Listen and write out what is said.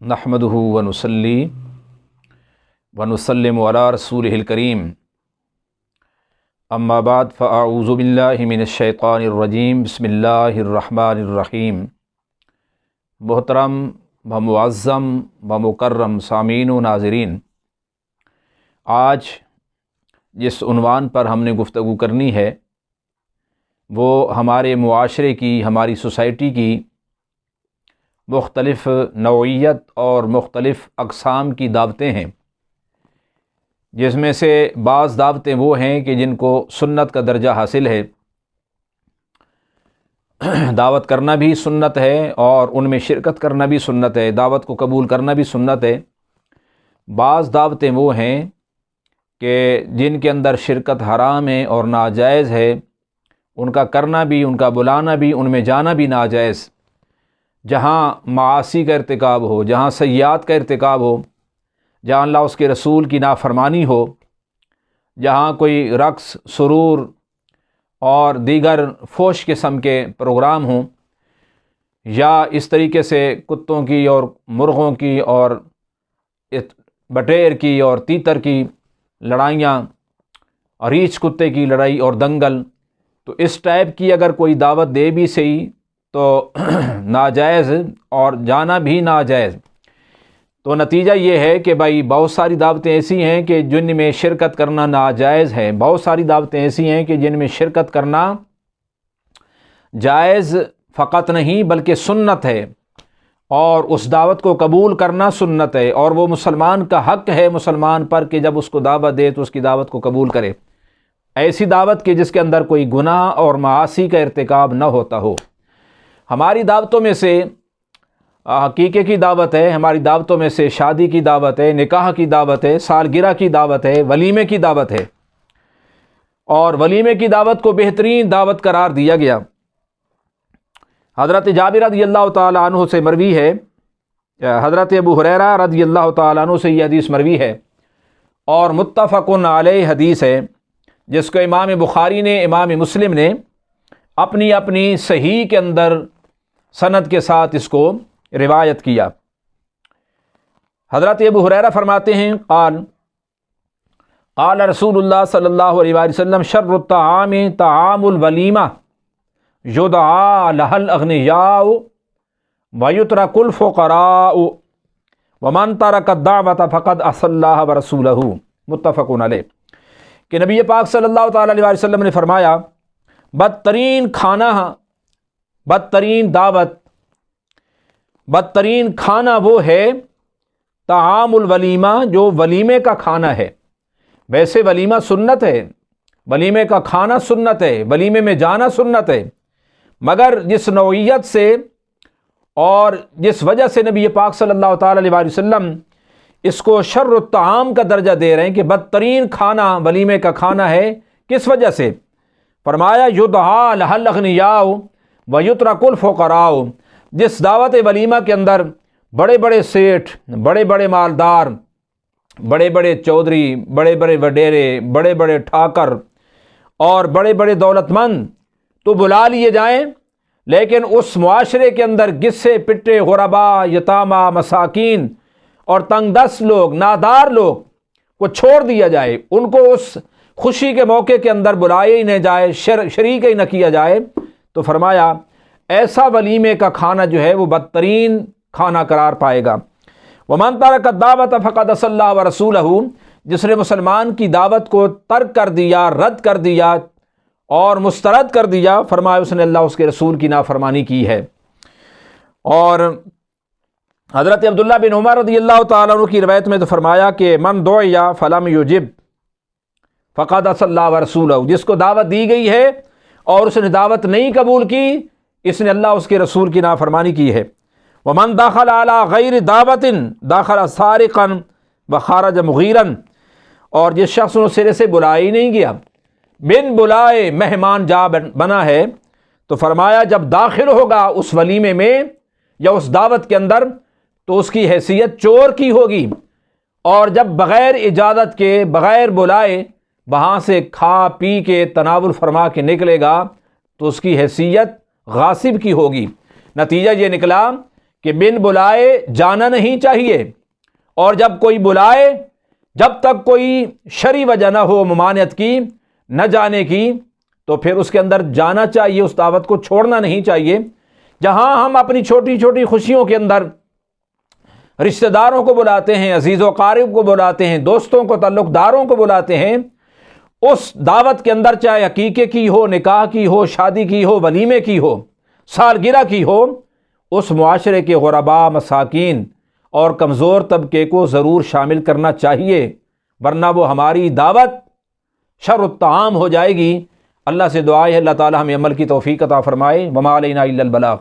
نحمدہ ونصلی ونسلم علی رسولہ الکریم اما بعد فاعوذ باللہ من الشیطان الرجیم بسم اللہ الرحمن الرحیم۔ محترم و معظم و مکرم سامعین و ناظرین، آج جس عنوان پر ہم نے گفتگو کرنی ہے وہ ہمارے معاشرے کی، ہماری سوسائٹی کی مختلف نوعیت اور مختلف اقسام کی دعوتیں ہیں، جس میں سے بعض دعوتیں وہ ہیں کہ جن کو سنت کا درجہ حاصل ہے، دعوت کرنا بھی سنت ہے اور ان میں شرکت کرنا بھی سنت ہے، دعوت کو قبول کرنا بھی سنت ہے۔ بعض دعوتیں وہ ہیں کہ جن کے اندر شرکت حرام ہے اور ناجائز ہے، ان کا کرنا بھی، ان کا بلانا بھی، ان میں جانا بھی ناجائز۔ جہاں معاصی کا ارتکاب ہو، جہاں سیئات کا ارتکاب ہو، جہاں اللہ اس کے رسول کی نافرمانی ہو، جہاں کوئی رقص، سرور اور دیگر فحش قسم کے پروگرام ہوں، یا اس طریقے سے کتوں کی اور مرغوں کی اور بٹیر کی اور تیتر کی لڑائیاں، اور ریچھ کتے کی لڑائی اور دنگل، تو اس ٹائپ کی اگر کوئی دعوت دے بھی صحیح تو ناجائز اور جانا بھی ناجائز۔ تو نتیجہ یہ ہے کہ بھائی بہت ساری دعوتیں ایسی ہیں کہ جن میں شرکت کرنا ناجائز ہے، بہت ساری دعوتیں ایسی ہیں کہ جن میں شرکت کرنا جائز فقط نہیں بلکہ سنت ہے، اور اس دعوت کو قبول کرنا سنت ہے، اور وہ مسلمان کا حق ہے مسلمان پر کہ جب اس کو دعوت دے تو اس کی دعوت کو قبول کرے، ایسی دعوت کہ جس کے اندر کوئی گناہ اور معاصی کا ارتکاب نہ ہوتا ہو۔ ہماری دعوتوں میں سے عقیقے کی دعوت ہے، ہماری دعوتوں میں سے شادی کی دعوت ہے، نکاح کی دعوت ہے، سالگرہ کی دعوت ہے، ولیمے کی دعوت ہے، اور ولیمے کی دعوت کو بہترین دعوت قرار دیا گیا۔ حضرت جابر رضی اللہ تعالیٰ عنہ سے مروی ہے، حضرت ابو ہریرہ رضی اللہ تعالیٰ عنہ سے یہ حدیث مروی ہے اور متفق علیہ حدیث ہے، جس کو امام بخاری نے، امام مسلم نے اپنی اپنی صحیح کے اندر سند کے ساتھ اس کو روایت کیا۔ حضرت ابو ہریرہ فرماتے ہیں قال رسول اللہ صلی اللہ علیہ وسلم شر الطعام طعام الولیمہ یدعا لها الاغنیاء ویترک الفقراء ومن ترک الدعوة فقد عصى اللہ ورسولہ، متفق علیہ۔ کہ نبی پاک صلی اللہ تعالیٰ علیہ وسلم نے فرمایا بدترین کھانا، بدترین دعوت، بدترین کھانا وہ ہے طعام الولیمہ، جو ولیمے کا کھانا ہے۔ ویسے ولیمہ سنت ہے، ولیمے کا کھانا سنت ہے، ولیمے میں جانا سنت ہے، مگر جس نوعیت سے اور جس وجہ سے نبی پاک صلی اللہ تعالیٰ علیہ وسلم اس کو شر الطعام کا درجہ دے رہے ہیں کہ بدترین کھانا ولیمے کا کھانا ہے، کس وجہ سے؟ فرمایا یدعا لها الاغنیاء ویترک الفقراء، جس دعوت ولیمہ کے اندر بڑے بڑے سیٹھ، بڑے بڑے مالدار، بڑے بڑے چودھری، بڑے بڑے وڈیرے، بڑے بڑے ٹھاکر اور بڑے بڑے دولت مند تو بلا لیے جائیں، لیکن اس معاشرے کے اندر گسے پٹے، غربا، یتامہ، مساکین اور تنگ دست لوگ، نادار لوگ کو چھوڑ دیا جائے، ان کو اس خوشی کے موقع کے اندر بلائے ہی نہ جائے، شریک ہی نہ کیا جائے، تو فرمایا ایسا ولیمے کا کھانا جو ہے وہ بدترین کھانا قرار پائے گا۔ وَمَن تَرَكَ الدَّعْوَةَ فَقَدْ عَصَى اللَّهَ وَرَسُولَهُ، جس نے مسلمان کی دعوت کو ترک کر دیا، رد کر دیا اور مسترد کر دیا، فرمایا اس نے اللہ اس کے رسول کی نافرمانی کی ہے۔ اور حضرت عبداللہ بن عمر رضی اللہ تعالیٰ عنہ کی روایت میں تو فرمایا کہ من دعی فلم یجب فقد عصى اللہ ورسولہ، جس کو دعوت دی گئی ہے اور اس نے دعوت نہیں قبول کی، اس نے اللہ اس کے رسول کی نافرمانی کی ہے۔ ومن دخل على غیر دعوت دخل سارقا وخرج مغیرا، اور جس شخص نے سرے سے بلایا ہی نہیں گیا، بن بلائے مہمان جا بنا ہے، تو فرمایا جب داخل ہوگا اس ولیمے میں یا اس دعوت کے اندر تو اس کی حیثیت چور کی ہوگی، اور جب بغیر اجازت کے، بغیر بلائے وہاں سے کھا پی کے تناول فرما کے نکلے گا تو اس کی حیثیت غاصب کی ہوگی۔ نتیجہ یہ نکلا کہ بن بلائے جانا نہیں چاہیے، اور جب کوئی بلائے، جب تک کوئی شرعی وجہ نہ ہو ممانعت کی، نہ جانے کی، تو پھر اس کے اندر جانا چاہیے، اس دعوت کو چھوڑنا نہیں چاہیے۔ جہاں ہم اپنی چھوٹی چھوٹی خوشیوں کے اندر رشتہ داروں کو بلاتے ہیں، عزیز و قارب کو بلاتے ہیں، دوستوں کو، تعلق داروں کو بلاتے ہیں، اس دعوت کے اندر چاہے عقیقے کی ہو، نکاح کی ہو، شادی کی ہو، ولیمے کی ہو، سالگرہ کی ہو، اس معاشرے کے غرباء، مساکین اور کمزور طبقے کو ضرور شامل کرنا چاہیے، ورنہ وہ ہماری دعوت شر الطعام ہو جائے گی۔ اللہ سے دعا ہے اللہ تعالی ہمیں عمل کی توفیق عطا فرمائے۔ وما علینا الا البلاغ۔